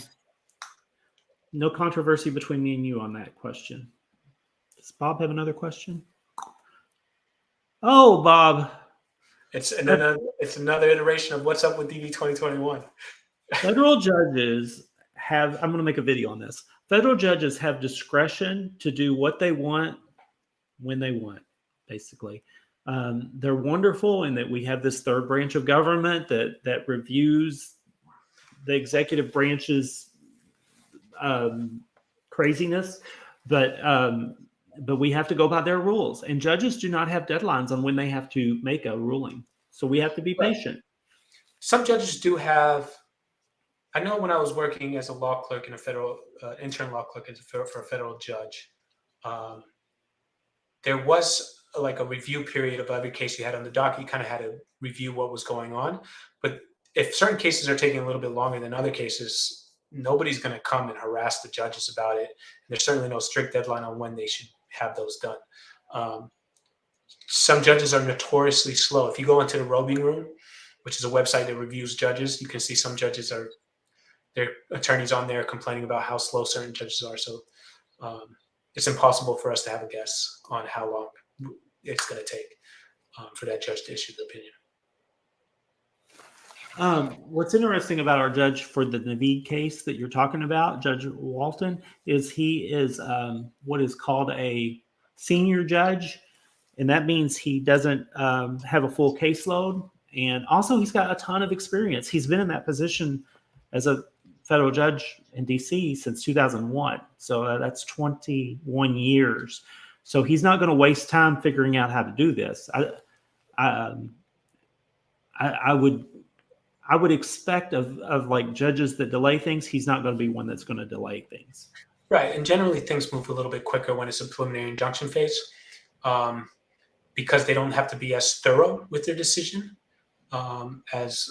no controversy between me and you on that question. Does Bob have another question? Oh, Bob. It's another iteration of what's up with DV 2021. Federal judges have, I'm going to make a video on this. Federal judges have discretion to do what they want when they want, basically. They're wonderful in that we have this third branch of government that reviews the executive branch's craziness, but we have to go by their rules. And judges do not have deadlines on when they have to make a ruling. So we have to be patient. Some judges do have. I know when I was working as a law clerk in a federal intern law clerk for a federal judge, there was like a review period of every case you had on the docket. You kind of had to review what was going on. But if certain cases are taking a little bit longer than other cases, nobody's going to come and harass the judges about it. There's certainly no strict deadline on when they should have those done. Some judges are notoriously slow. If you go into the roving room, which is a website that reviews judges, you can see some judges their attorneys on there complaining about how slow certain judges are. So it's impossible for us to have a guess on how long it's going to take for that judge to issue the opinion. What's interesting about our judge for the Naveed case that you're talking about, Judge Walton, is he is what is called a senior judge. And that means he doesn't have a full caseload. And also he's got a ton of experience. He's been in that position as a federal judge in DC since 2001. So that's 21 years. So he's not going to waste time figuring out how to do this. I would expect of like judges that delay things, he's not going to be one that's going to delay things. Right. And generally things move a little bit quicker when it's a preliminary injunction phase because they don't have to be as thorough with their decision. as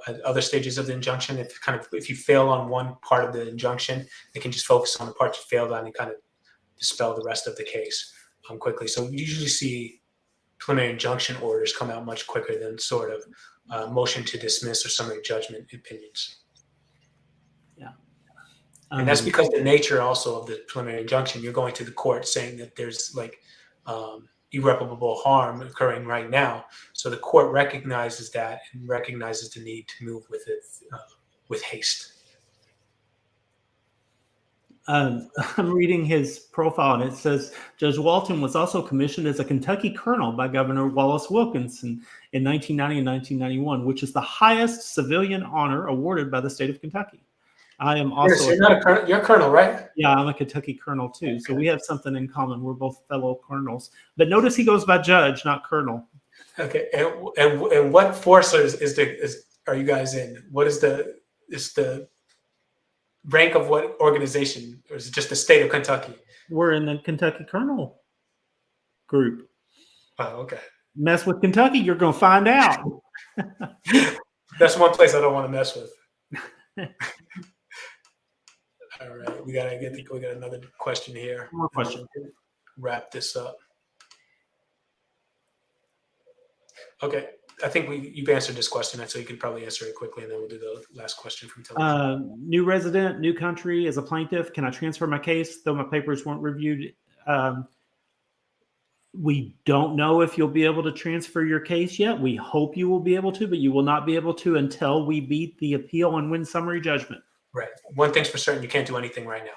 at other stages of the injunction. If you fail on one part of the injunction, they can just focus on the part you failed on and kind of dispel the rest of the case quickly. So you usually see preliminary injunction orders come out much quicker than sort of motion to dismiss or summary judgment opinions. Yeah. And that's because the nature also of the preliminary injunction, you're going to the court saying that there's like irreparable harm occurring right now. So the court recognizes that and recognizes the need to move with it with haste. I'm reading his profile, and it says Judge Walton was also commissioned as a Kentucky colonel by Governor Wallace Wilkinson in 1990 and 1991, which is the highest civilian honor awarded by the state of Kentucky. I am also Yes, you're not a colonel. You're a colonel, right? Yeah, I'm a Kentucky colonel too. Okay. So we have something in common. We're both fellow colonels. But notice he goes by judge, not colonel. Okay, and what force are you guys in? What is the rank of what organization, or is it just the state of Kentucky? We're in the Kentucky colonel group. Oh, okay. Mess with Kentucky, you're going to find out. That's one place I don't want to mess with. All right, we got another question here. More question. Wrap this up. Okay, I think you've answered this question, so you can probably answer it quickly, and then we'll do the last question from television. New resident, new country. As a plaintiff, can I transfer my case though my papers weren't reviewed? We don't know if you'll be able to transfer your case yet. We hope you will be able to, but you will not be able to until we beat the appeal and win summary judgment. Right. One thing's for certain, you can't do anything right now.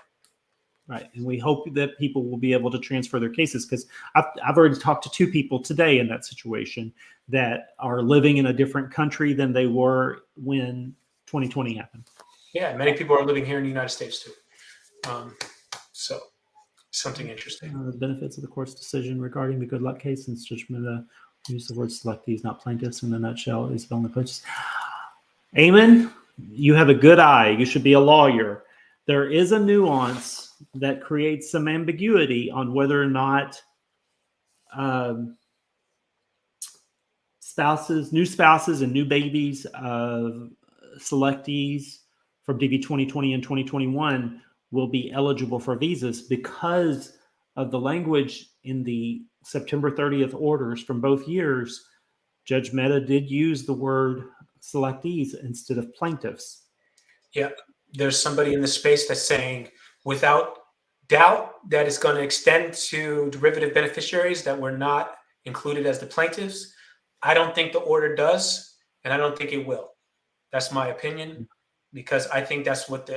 Right. And we hope that people will be able to transfer their cases, because I've already talked to 2 people today in that situation that are living in a different country than they were when 2020 happened. Yeah, many people are living here in the United States too. So something interesting. The benefits of the court's decision regarding the good luck case, since judgment use the word selectees, not plaintiffs, in the nutshell, is only plaintiffs. Eamon, you have a good eye. You should be a lawyer. There is a nuance that creates some ambiguity on whether or not new spouses and new babies of selectees from DB 2020 and 2021 will be eligible for visas because of the language in the September 30th orders from both years. Judge Mehta did use the word selectees instead of plaintiffs. Yeah, there's somebody in the space that's saying without doubt that it's going to extend to derivative beneficiaries that were not included as the plaintiffs. I don't think the order does, and I don't think it will. That's my opinion, because I think that's what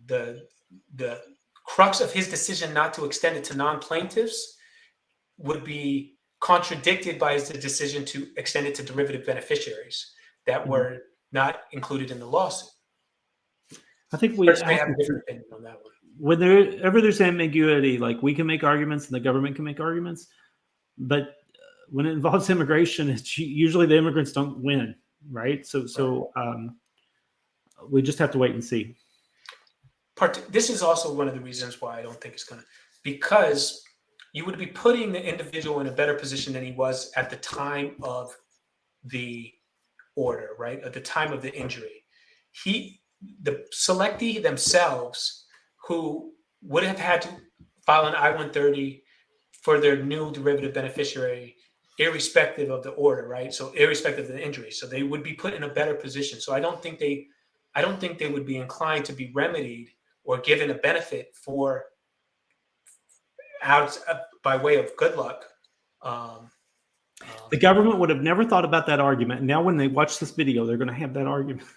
the crux of his decision not to extend it to non-plaintiffs would be contradicted by his decision to extend it to derivative beneficiaries that were not included in the lawsuit. I think we have a different opinion on that one. Whenever there's ambiguity, like, we can make arguments and the government can make arguments, but when it involves immigration, it's usually the immigrants don't win, right? So we just have to wait and see. This is also one of the reasons why I don't think it's going to, because you would be putting the individual in a better position than he was at the time of the order, right? At the time of the injury. The selectee themselves, who would have had to file an I-130 for their new derivative beneficiary, irrespective of the order, right? So irrespective of the injury. So they would be put in a better position. So I don't think they would be inclined to be remedied or given a benefit for out by way of good luck. The government would have never thought about that argument. And now when they watch this video, they're going to have that argument.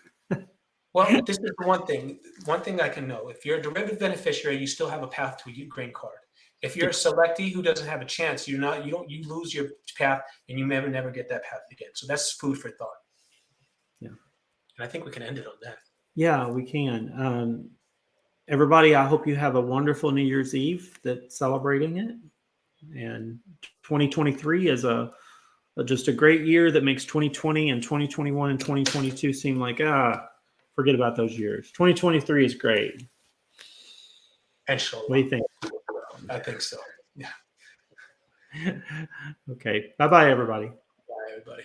Well, this is the one thing. One thing I can know: if you're a derivative beneficiary, you still have a path to a green card. If you're a selectee who doesn't have a chance, you lose your path, and you may never get that path again. So that's food for thought. Yeah, and I think we can end it on that. Yeah, we can. Everybody, I hope you have a wonderful New Year's Eve that's celebrating it. And 2023 is just a great year that makes 2020 and 2021 and 2022 seem like, forget about those years. 2023 is great. And sure. What do you think? I think so. Yeah. Okay. Bye-bye, everybody. Bye, everybody.